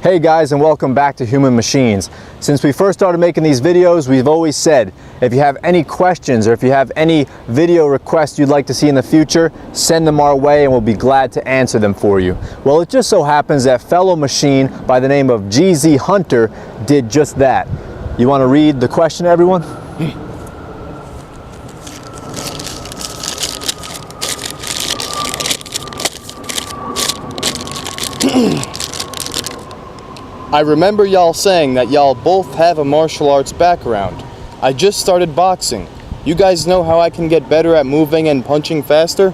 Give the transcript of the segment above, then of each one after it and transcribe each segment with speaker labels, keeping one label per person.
Speaker 1: Hey guys, and welcome back to Human Machines. Since we first started making these videos, we've always said, if you have any questions or if you have any video requests you'd like to see in the future, send them our way and we'll be glad to answer them for you. Well, it just so happens that fellow machine by the name of GZ Hunter did just that. You want to read the question, everyone?
Speaker 2: I remember y'all saying that y'all both have a martial arts background. I just started boxing. You guys know how I can get better at moving and punching faster?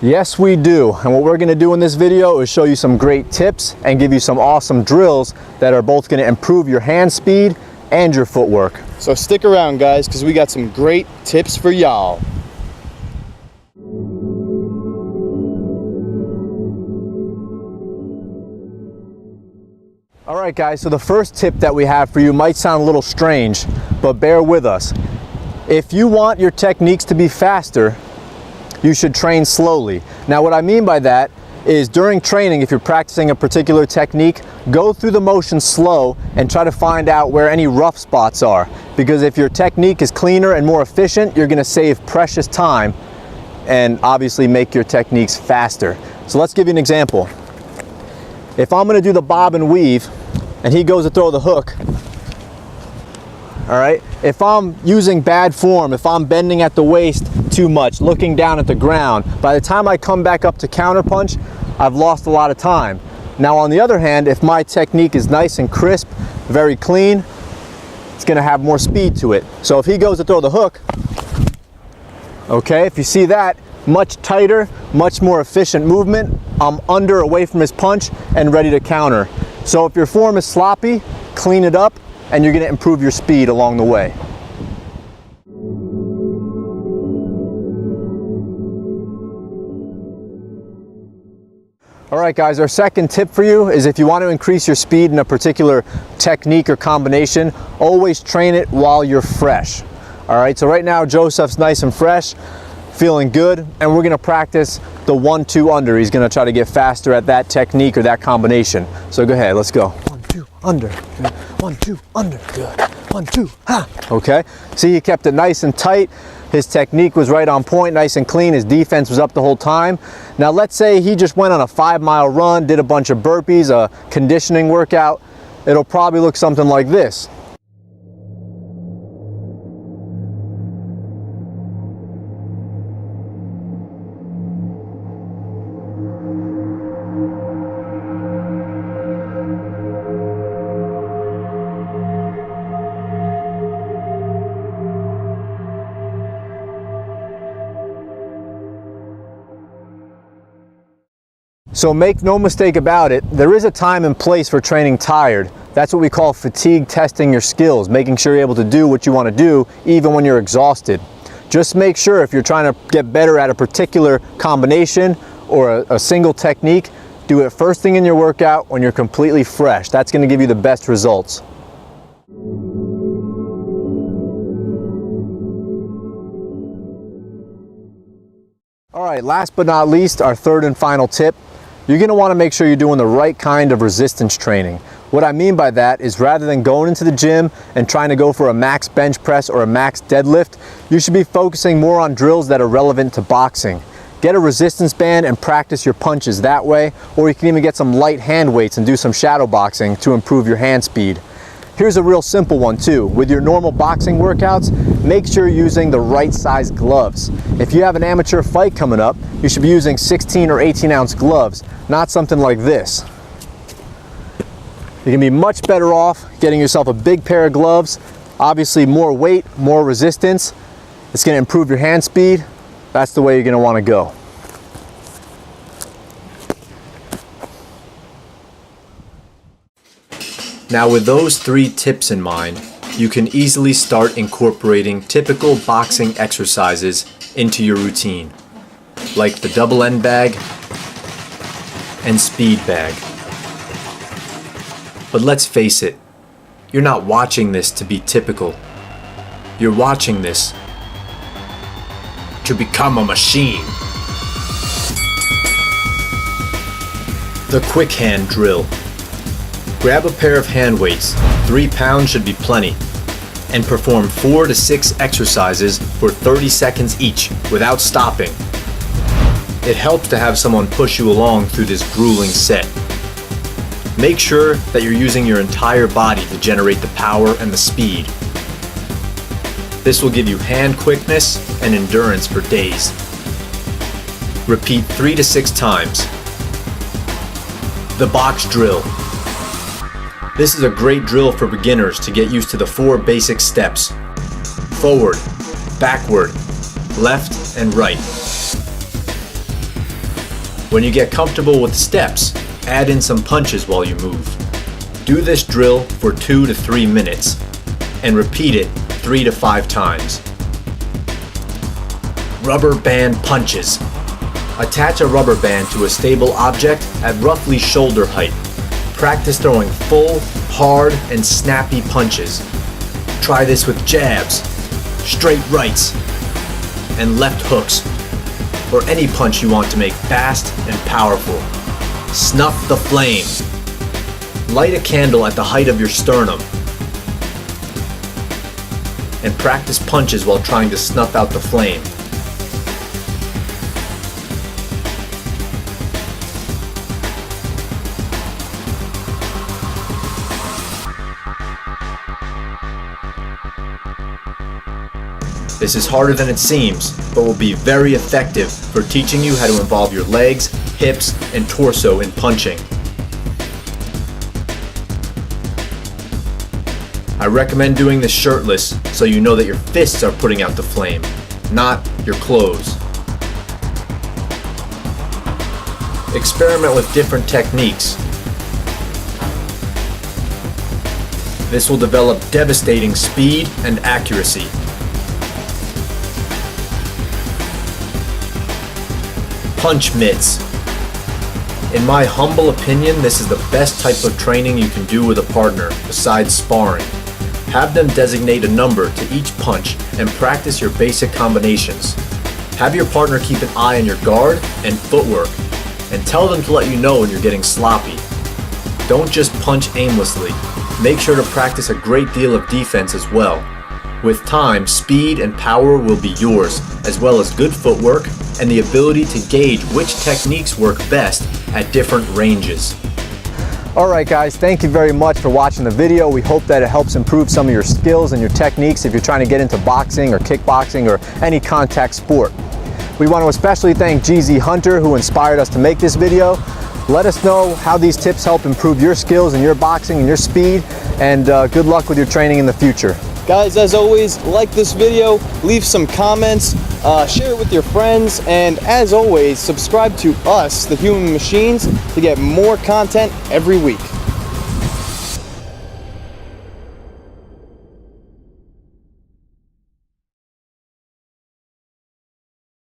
Speaker 1: Yes, we do. And what we're going to do in this video is show you some great tips and give you some awesome drills that are both going to improve your hand speed and your footwork.
Speaker 2: So stick around, guys, because we got some great tips for y'all.
Speaker 1: Alright guys, so the first tip that we have for you might sound a little strange, but bear with us. If you want your techniques to be faster, you should train slowly. Now what I mean by that is during training, if you're practicing a particular technique, go through the motion slow and try to find out where any rough spots are. Because if your technique is cleaner and more efficient, you're going to save precious time and obviously make your techniques faster. So let's give you an example. If I'm going to do the bob and weave and he goes to throw the hook, all right, if I'm using bad form, if I'm bending at the waist too much, looking down at the ground, by the time I come back up to counterpunch, I've lost a lot of time. Now on the other hand, if my technique is nice and crisp, very clean, it's going to have more speed to it. So if he goes to throw the hook, okay, if you see that, much tighter, much more efficient movement. I'm under, away from his punch and ready to counter. So if your form is sloppy, clean it up and you're going to improve your speed along the way. Alright guys, our second tip for you is if you want to increase your speed in a particular technique or combination, always train it while you're fresh. Alright, so right now Joseph's nice and fresh, feeling good, and we're going to practice the 1-2 under. He's going to try to get faster at that technique or that combination. So go ahead, let's go. 1-2 under, 1-2 under, good, 1-2, ha. Okay, see, he kept it nice and tight. His technique was right on point, nice and clean. His defense was up the whole time. Now let's say he just went on a 5-mile run, did a bunch of burpees, a conditioning workout. It'll probably look something like this. So make no mistake about it, there is a time and place for training tired. That's what we call fatigue testing your skills, making sure you're able to do what you want to do even when you're exhausted. Just make sure if you're trying to get better at a particular combination or a single technique, do it first thing in your workout when you're completely fresh. That's going to give you the best results. Alright, last but not least, our third and final tip. You're going to want to make sure you're doing the right kind of resistance training. What I mean by that is rather than going into the gym and trying to go for a max bench press or a max deadlift, you should be focusing more on drills that are relevant to boxing. Get a resistance band and practice your punches that way, or you can even get some light hand weights and do some shadow boxing to improve your hand speed. Here's a real simple one too. With your normal boxing workouts, make sure you're using the right size gloves. If you have an amateur fight coming up, you should be using 16 or 18 ounce gloves, not something like this. You're gonna be much better off getting yourself a big pair of gloves. Obviously more weight, more resistance. It's gonna improve your hand speed. That's the way you're gonna wanna go. Now with those 3 tips in mind, you can easily start incorporating typical boxing exercises into your routine, like the double end bag and speed bag. But let's face it, you're not watching this to be typical. You're watching this to become a machine. The quick hand drill. Grab a pair of hand weights, 3 pounds should be plenty, and perform 4 to 6 exercises for 30 seconds each without stopping. It helps to have someone push you along through this grueling set. Make sure that you're using your entire body to generate the power and the speed. This will give you hand quickness and endurance for days. Repeat 3 to 6 times. The box drill. This is a great drill for beginners to get used to the 4 basic steps: forward, backward, left, and right. When you get comfortable with the steps, add in some punches while you move. Do this drill for 2 to 3 minutes and repeat it 3 to 5 times. Rubber band punches. Attach a rubber band to a stable object at roughly shoulder height. Practice throwing full, hard, and snappy punches. Try this with jabs, straight rights, and left hooks, or any punch you want to make fast and powerful. Snuff the flame. Light a candle at the height of your sternum and practice punches while trying to snuff out the flame. This is harder than it seems, but will be very effective for teaching you how to involve your legs, hips, and torso in punching. I recommend doing this shirtless so you know that your fists are putting out the flame, not your clothes. Experiment with different techniques. This will develop devastating speed and accuracy. Punch mitts. In my humble opinion, this is the best type of training you can do with a partner, besides sparring. Have them designate a number to each punch and practice your basic combinations. Have your partner keep an eye on your guard and footwork, and tell them to let you know when you're getting sloppy. Don't just punch aimlessly. Make sure to practice a great deal of defense as well. With time, speed and power will be yours, as well as good footwork and the ability to gauge which techniques work best at different ranges. Alright guys, thank you very much for watching the video. We hope that it helps improve some of your skills and your techniques if you're trying to get into boxing or kickboxing or any contact sport. We want to especially thank GZ Hunter, who inspired us to make this video. Let us know how these tips help improve your skills and your boxing and your speed, and good luck with your training in the future.
Speaker 2: Guys, as always, like this video, leave some comments, share it with your friends, and as always, subscribe to us, the Human Machines, to get more content every week.